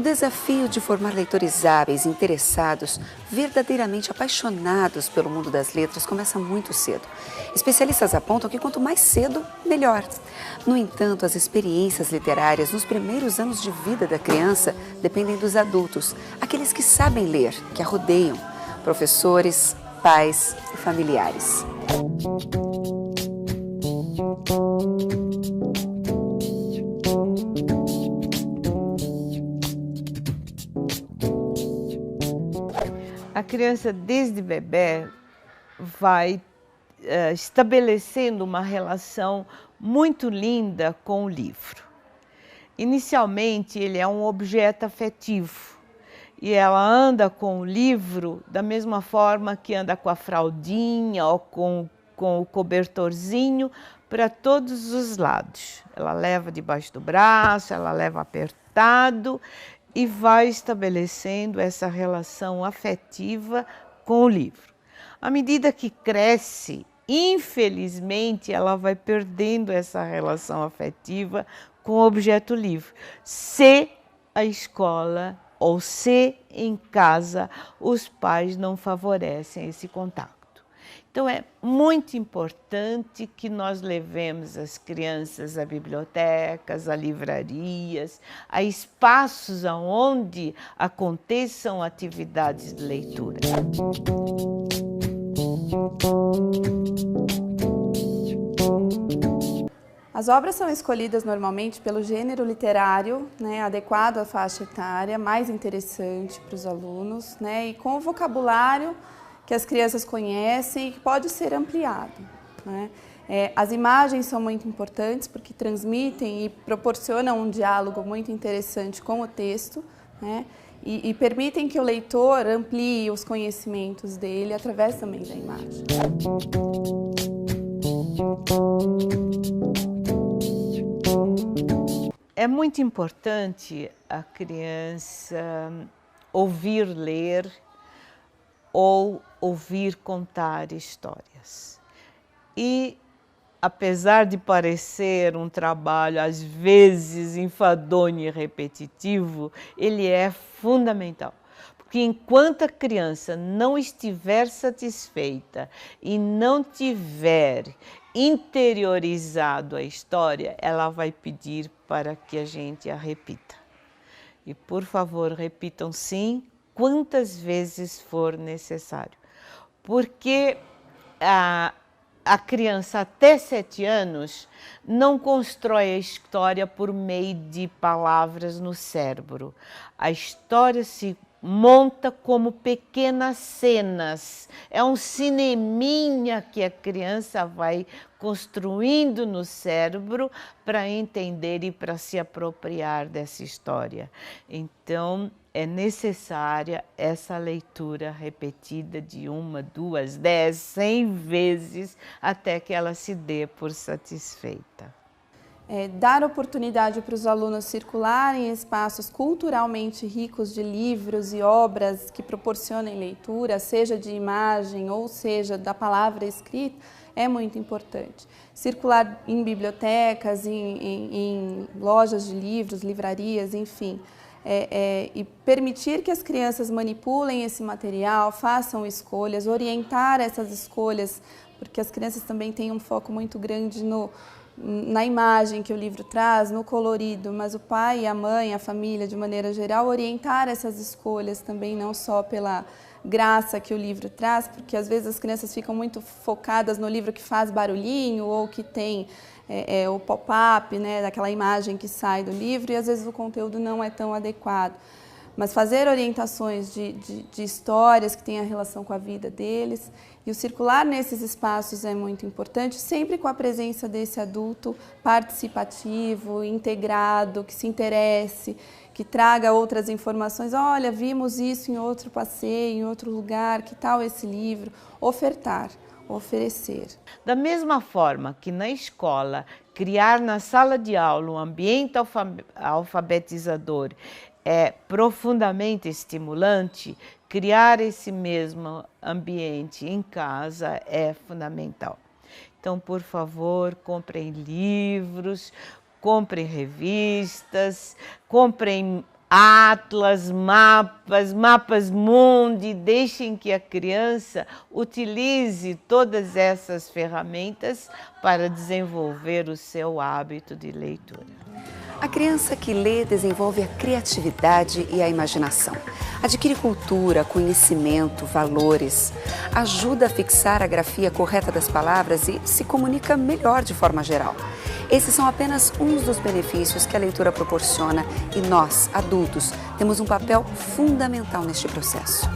desafio de formar leitores hábeis, interessados, verdadeiramente apaixonados pelo mundo das letras começa muito cedo. Especialistas apontam que quanto mais cedo, melhor. No entanto, as experiências literárias nos primeiros anos de vida da criança dependem dos adultos, aqueles que sabem ler, que a rodeiam, professores, pais e familiares. A criança, desde bebê, vai estabelecendo uma relação muito linda com o livro. Inicialmente, ele é um objeto afetivo e ela anda com o livro da mesma forma que anda com a fraldinha ou com o cobertorzinho para todos os lados. Ela leva debaixo do braço, ela leva apertado e vai estabelecendo essa relação afetiva com o livro. À medida que cresce, infelizmente, ela vai perdendo essa relação afetiva com o objeto livro. Se a escola ou se em casa os pais não favorecem esse contato. Então, é muito importante que nós levemos as crianças a bibliotecas, a livrarias, a espaços onde aconteçam atividades de leitura. As obras são escolhidas normalmente pelo gênero literário, adequado à faixa etária, mais interessante para os alunos, e com o vocabulário que as crianças conhecem e que pode ser ampliado. As imagens são muito importantes porque transmitem e proporcionam um diálogo muito interessante com o texto, e permitem que o leitor amplie os conhecimentos dele através também da imagem. É muito importante a criança ouvir ler ou ouvir contar histórias. E, apesar de parecer um trabalho, às vezes, enfadonho e repetitivo, ele é fundamental. Porque enquanto a criança não estiver satisfeita e não tiver interiorizado a história, ela vai pedir para que a gente a repita. E, por favor, repitam sim, quantas vezes for necessário. Porque a criança até 7 anos não constrói a história por meio de palavras no cérebro. A história se monta como pequenas cenas. É um cineminha que a criança vai construindo no cérebro para entender e para se apropriar dessa história. Então, é necessária essa leitura repetida de 1, 2, 10, 100 vezes até que ela se dê por satisfeita. Dar oportunidade para os alunos circularem em espaços culturalmente ricos de livros e obras que proporcionem leitura, seja de imagem ou seja da palavra escrita, é muito importante. Circular em bibliotecas, em lojas de livros, livrarias, enfim. E permitir que as crianças manipulem esse material, façam escolhas, orientar essas escolhas, porque as crianças também têm um foco muito grande na imagem que o livro traz, no colorido, mas o pai e a mãe, a família, de maneira geral, orientar essas escolhas também, não só pela graça que o livro traz, porque às vezes as crianças ficam muito focadas no livro que faz barulhinho ou que tem o pop-up, daquela imagem que sai do livro, e às vezes o conteúdo não é tão adequado. Mas fazer orientações de histórias que tenham relação com a vida deles, e o circular nesses espaços é muito importante, sempre com a presença desse adulto participativo, integrado, que se interesse, que traga outras informações. Olha, vimos isso em outro passeio, em outro lugar, que tal esse livro? Ofertar, oferecer. Da mesma forma que na escola, criar na sala de aula um ambiente alfabetizador é profundamente estimulante, criar esse mesmo ambiente em casa é fundamental. Então, por favor, comprem livros, comprem revistas, comprem atlas, mapas mundi, deixem que a criança utilize todas essas ferramentas para desenvolver o seu hábito de leitura. A criança que lê desenvolve a criatividade e a imaginação. Adquire cultura, conhecimento, valores. Ajuda a fixar a grafia correta das palavras e se comunica melhor de forma geral. Esses são apenas uns dos benefícios que a leitura proporciona e nós, adultos, temos um papel fundamental neste processo.